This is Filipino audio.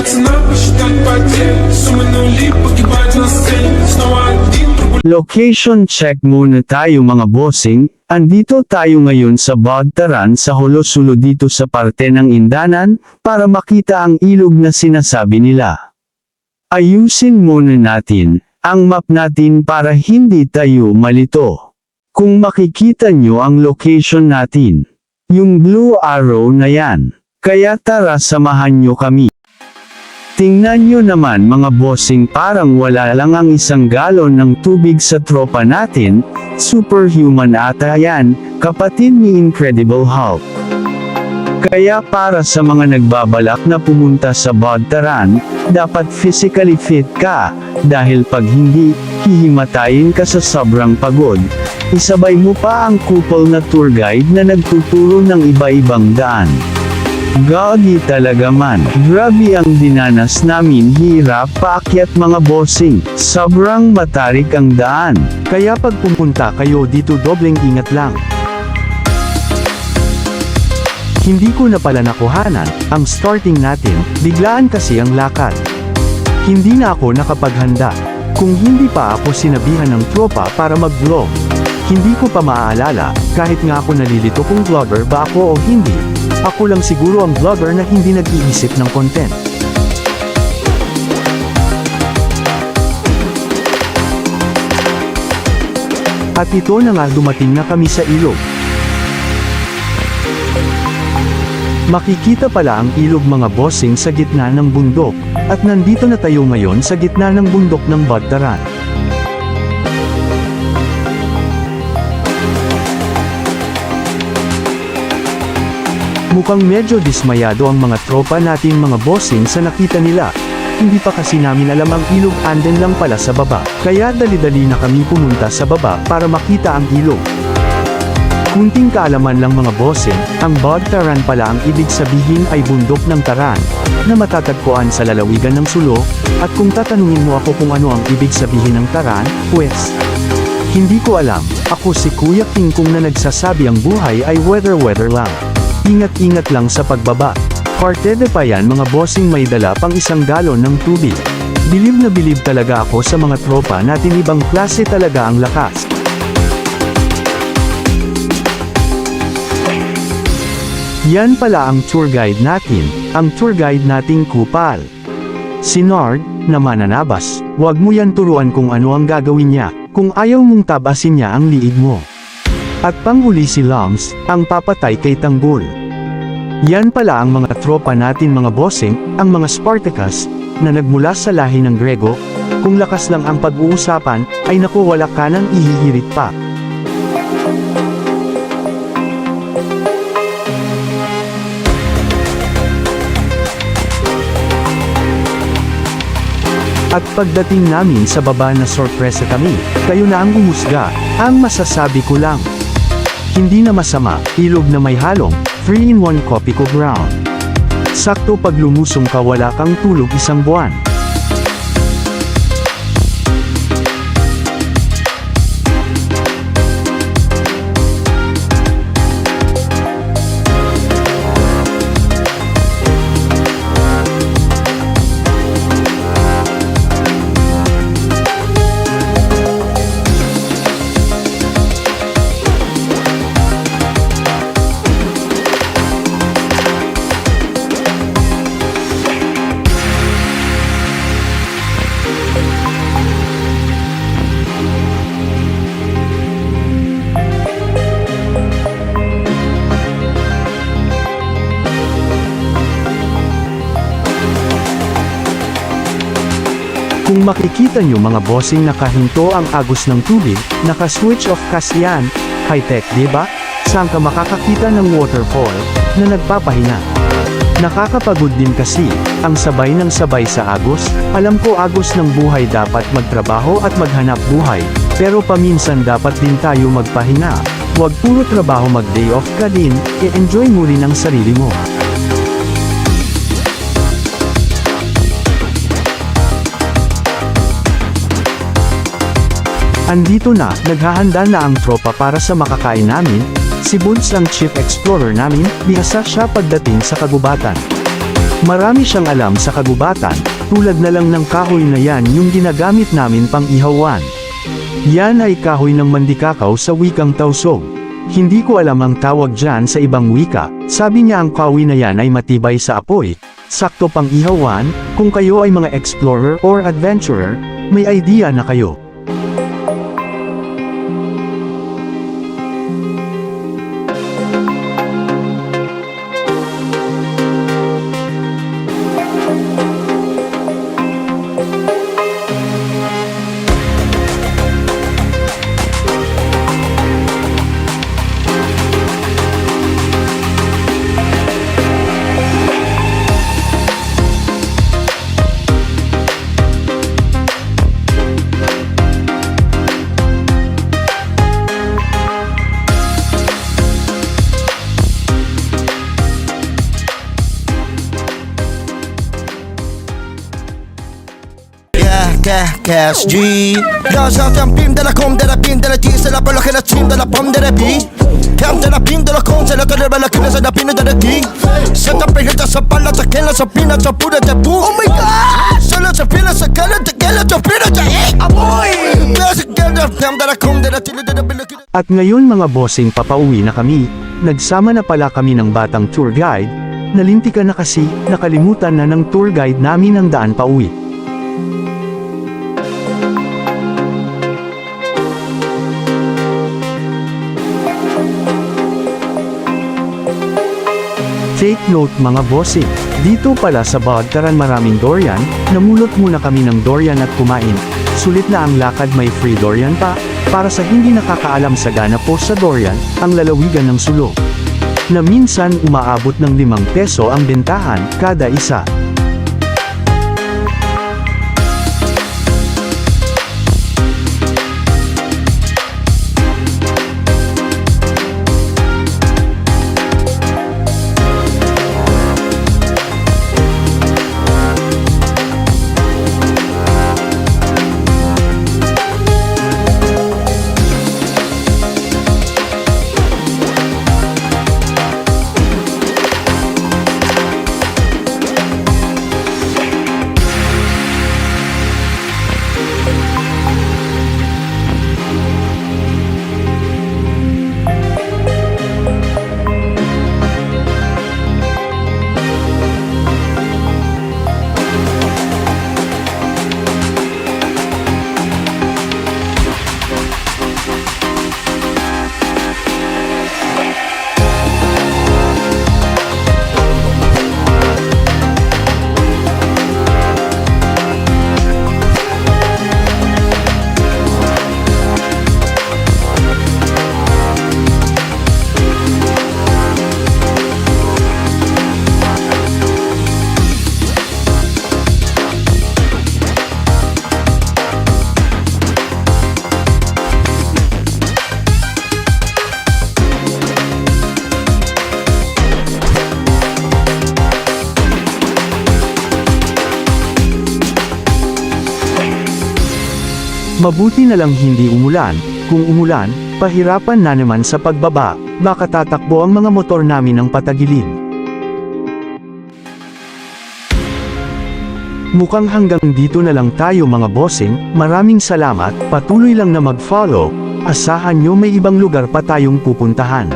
Пацана посчитать потерь, суммы нули погибать на сцене. Снова один другой. Location check muna tayo mga bossing. Andito tayo ngayon sa Bagtaran sa Holo-Sulo dito sa parte ng Indanan, para makita ang ilog na sinasabi nila. Ayusin muna natin ang map natin para hindi tayo malito. Kung makikita nyo ang location natin, yung blue arrow na yan. Kaya tara samahan nyo kami. Tingnan nyo naman mga bossing, parang wala lang ang 1 galon ng tubig sa tropa natin. Superhuman ata yan, kapatid ni Incredible Hulk. Kaya para sa mga nagbabalak na pumunta sa Bagtaran, dapat physically fit ka, dahil pag hindi, hihimatayin ka sa sobrang pagod. Isabay mo pa ang kupol na tour guide na nagtuturo ng iba-ibang daan. Gagi talaga man. Grabe ang dinanas namin, hirap paakyat mga bossing. Sobrang matarik ang daan. Kaya pag pumunta kayo dito, dobleng ingat lang. Hindi ko na pala nakuhanan ang starting natin, biglaan kasi ang lakad. Hindi na ako nakapaghanda. Kung hindi pa ako sinabihan ng tropa para mag-vlog, hindi ko pa maaalala, kahit nga ako nalilito kung vlogger ba ako o hindi. Ako lang siguro ang vlogger na hindi nag-iisip ng content. At ito na nga, dumating na kami sa ilog. Makikita pala ang ilog mga bossing sa gitna ng bundok, at nandito na tayo ngayon sa gitna ng bundok ng Bagtaran. Mukhang medyo dismayado ang mga tropa natin mga bossing sa nakita nila. Hindi pa kasi namin alam ang ilog anden lang pala sa baba. Kaya dali-dali na kami pumunta sa baba para makita ang ilog. Kunting kaalaman lang mga bossing, ang Bagtaran pala ang ibig sabihin ay bundok ng Taran, na matatagpuan sa lalawigan ng Sulo. At kung tatanungin mo ako kung ano ang ibig sabihin ng Taran, pues, hindi ko alam. Ako si Kuya King Kong na nagsasabi ang buhay ay weather lang. Ingat-ingat lang sa pagbaba. Partede pa yan mga bossing, may dala pang 1 galon ng tubig. Bilib na bilib talaga ako sa mga tropa natin, ibang klase talaga ang lakas. Yan pala ang tour guide natin, ang tour guide nating kupal. Si Nard, na mananabas, wag mo yan turuan kung ano ang gagawin niya, kung ayaw mong tabasin niya ang liig mo. At panghuli si Lums, ang papatay kay Tanggol. Yan pala ang mga tropa natin mga bossing, ang mga Spartacus, na nagmula sa lahi ng Grego. Kung lakas lang ang pag-uusapan, ay naku, wala ka nang ihihirit pa. At pagdating namin sa baba na sorpresa kami, kayo na ang umusga, ang masasabi ko lang. Hindi na masama, ilog na may halong 3-in-1 Copico Brown. Sakto pag lumusong ka, wala kang tulog 1 buwan. Kung makikita nyo mga bossing, nakahinto ang agos ng tubig, naka-switch off kasi yan. High-tech diba? Saan ka makakakita ng waterfall na nagpapahinga? Nakakapagod din kasi, ang sabay ng sabay sa agos. Alam ko agos ng buhay dapat magtrabaho at maghanap buhay, pero paminsan dapat din tayo magpahinga. Huwag puro trabaho, mag-day off ka din, i-enjoy mo rin ang sarili mo. Andito na, naghahanda na ang tropa para sa makakain namin. Si Buds ang chief explorer namin, bihasa siya pagdating sa kagubatan. Marami siyang alam sa kagubatan, tulad na lang ng kahoy na yan yung ginagamit namin pang ihawan. Yan ay kahoy ng mandikakaw sa wikang Tausug. Hindi ko alam ang tawag dyan sa ibang wika, sabi niya ang kahoy na yan ay matibay sa apoy, sakto pang ihawan. Kung kayo ay mga explorer or adventurer, may idea na kayo. Cash G. Jag sa en bild eller kom där bild eller tis eller bara hela trim där pom där bi. Kam där bild eller kom så eller bara kunna så där pinna där di. Sätta på hela så balla så kella så pinna så pura där bo. Oh my god. Så la så pinna så kalla det kella så pinna där. Aboy. Jag så kella kam där kom där till där bild. At ngayon mga bossing, papauwi na kami. Nagsama na pala kami ng batang tour guide. Nalintikan na kasi, nakalimutan na ng tour guide namin ang daan pauwi. Take note mga bossing, dito pala sa Bagtaran maraming durian, namulot muna kami ng durian at kumain. Sulit na ang lakad, may free durian pa, para sa hindi nakakaalam sa Gana po sa durian, ang lalawigan ng sulok. Na minsan umaabot ng 5 peso ang bentahan, kada isa. Mabuti na lang hindi umulan, kung umulan, pahirapan na naman sa pagbaba, baka tatakbo ang mga motor namin ng patagilid. Mukhang hanggang dito na lang tayo mga bossing, maraming salamat, patuloy lang na mag-follow, asahan nyo may ibang lugar pa tayong pupuntahan.